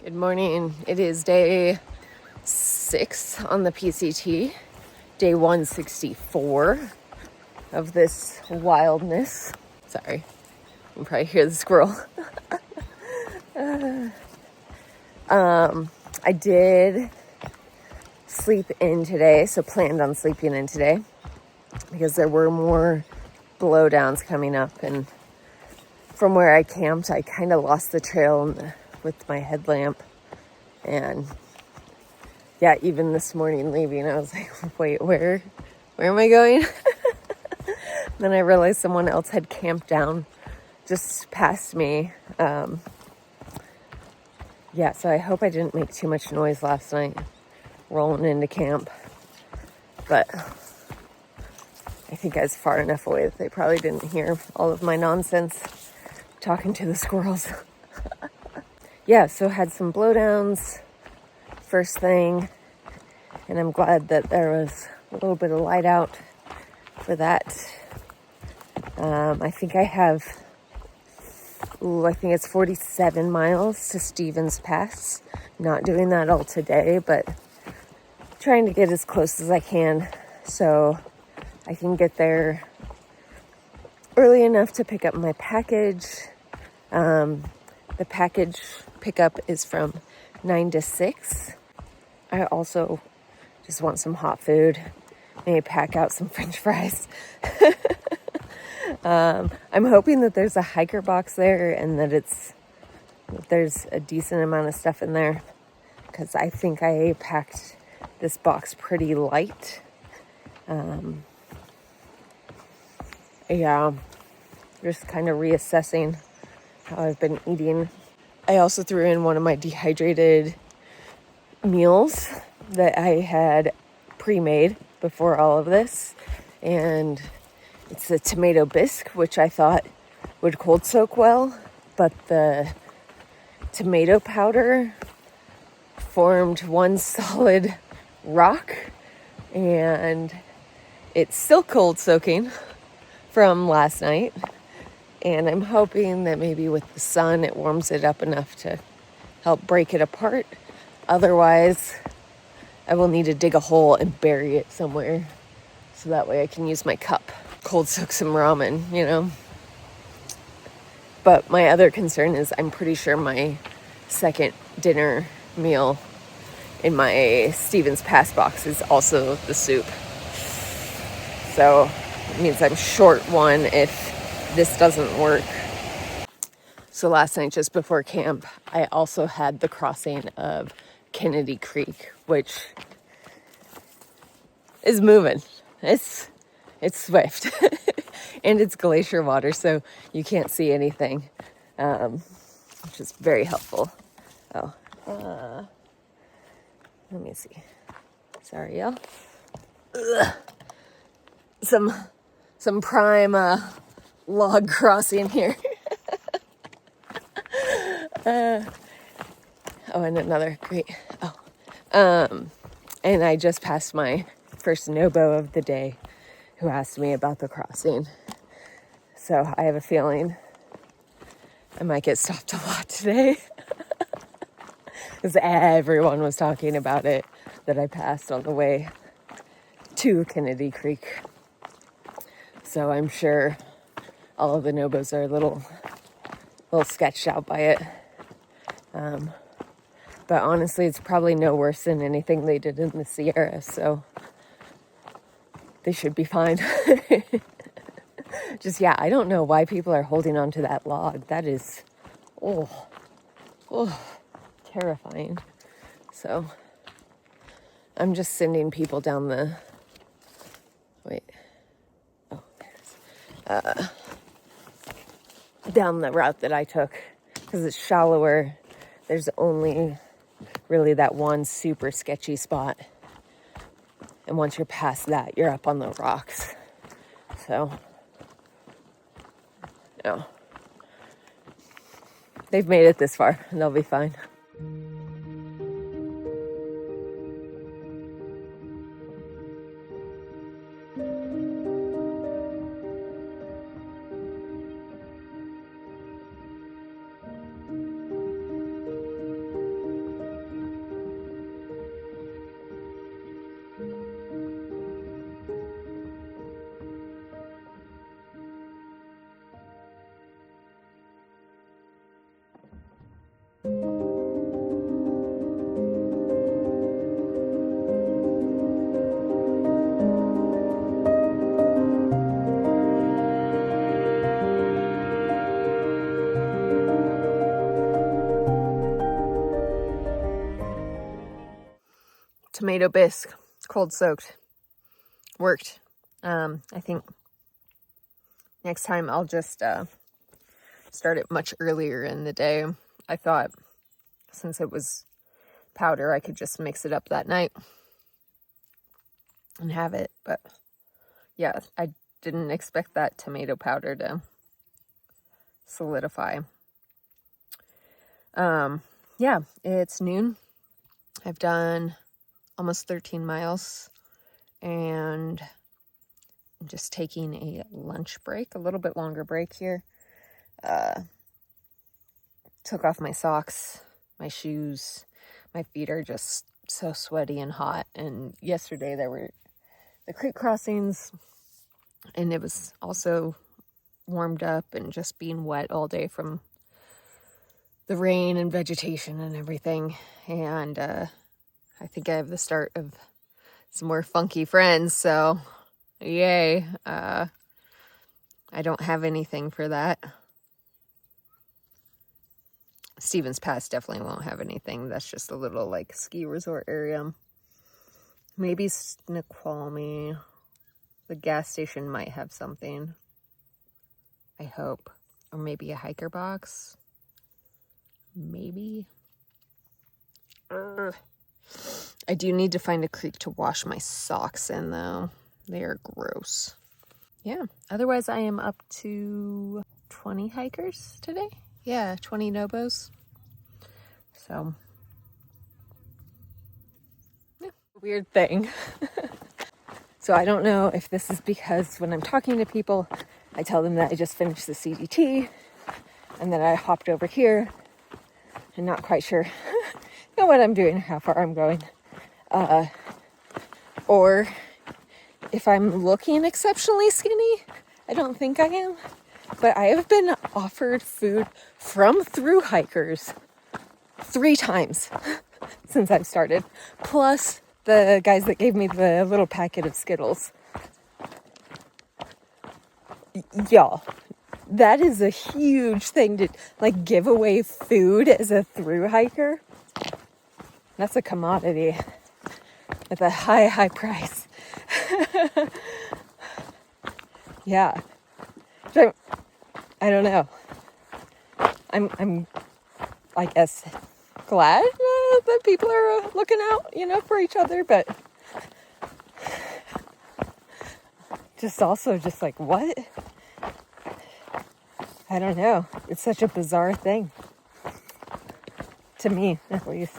Good morning. It is day 6 on the PCT, day 164 of this wildness. Sorry, you can probably hear the squirrel. I did sleep in today, so planned on sleeping in today because there were more blowdowns coming up, and from where I camped, I kind of lost the trail with my headlamp. And yeah, even this morning leaving, I was like, wait, where am I going? Then I realized someone else had camped down just past me. Yeah, so I hope I didn't make too much noise last night rolling into camp. But I think I was far enough away that they probably didn't hear all of my nonsense talking to the squirrels. Yeah, so had some blowdowns first thing, and I'm glad that there was a little bit of light out for that. I think it's 47 miles to Stevens Pass. Not doing that all today, but trying to get as close as I can so I can get there early enough to pick up my package. The package pickup is from 9 to 6. I also just want some hot food. Maybe pack out some French fries. I'm hoping that there's a hiker box there and that there's a decent amount of stuff in there, because I think I packed this box pretty light. Yeah, just kind of reassessing how I've been eating. I also threw in one of my dehydrated meals that I had pre-made before all of this, and it's a tomato bisque, which I thought would cold soak well, but the tomato powder formed one solid rock, and it's still cold soaking from last night. And I'm hoping that maybe with the sun it warms it up enough to help break it apart. Otherwise, I will need to dig a hole and bury it somewhere so that way I can use my cup. Cold soak some ramen, you know. But my other concern is I'm pretty sure my second dinner meal in my Stevens Pass box is also the soup. So it means I'm short one if this doesn't work. So last night, just before camp, I also had the crossing of Kennedy Creek, which is moving. It's swift. And it's glacier water, so you can't see anything, which is very helpful. Let me see. Sorry, y'all. Ugh. Some prime log crossing here. And another great. And I just passed my first NOBO of the day, who asked me about the crossing. So I have a feeling I might get stopped a lot today, because everyone was talking about it that I passed on the way to Kennedy Creek. So I'm sure all of the NOBOs are a little sketched out by it. But honestly, it's probably no worse than anything they did in the Sierra, so they should be fine. Just, yeah, I don't know why people are holding on to that log. That is, terrifying. So I'm just sending people down the, down the route that I took, because it's shallower. There's only really that one super sketchy spot. And once you're past that, you're up on the rocks. So, they've made it this far, and they'll be fine. tomato bisque, cold soaked. Worked. I think next time I'll just start it much earlier in the day. I thought since it was powder, I could just mix it up that night and have it. But yeah, I didn't expect that tomato powder to solidify. Yeah, it's noon. I've done almost 13 miles and I'm just taking a lunch break, a little bit longer break here. Took off my socks, my shoes. My feet are just so sweaty and hot. And yesterday there were the creek crossings and it was also warmed up and just being wet all day from the rain and vegetation and everything. And I think I have the start of some more funky friends, so yay. I don't have anything for that. Stevens Pass definitely won't have anything. That's just a little like ski resort area. Maybe Snoqualmie. The gas station might have something. I hope. Or maybe a hiker box. Maybe. I do need to find a creek to wash my socks in though. They are gross. Yeah. Otherwise I am up to 20 hikers today. Yeah, 20 NOBOs. So, yeah. Weird thing. So I don't know if this is because when I'm talking to people, I tell them that I just finished the CDT and that I hopped over here and not quite sure what I'm doing, how far I'm going. Or if I'm looking exceptionally skinny. I don't think I am. But I have been offered food from thru hikers 3 times since I've started. Plus the guys that gave me the little packet of Skittles. Y'all, that is a huge thing to like give away food as a thru hiker. That's a commodity with a high price. Yeah. So, I don't know. I'm I guess glad that people are looking out, for each other, but just also just like, what? I don't know. It's such a bizarre thing. To me, at least.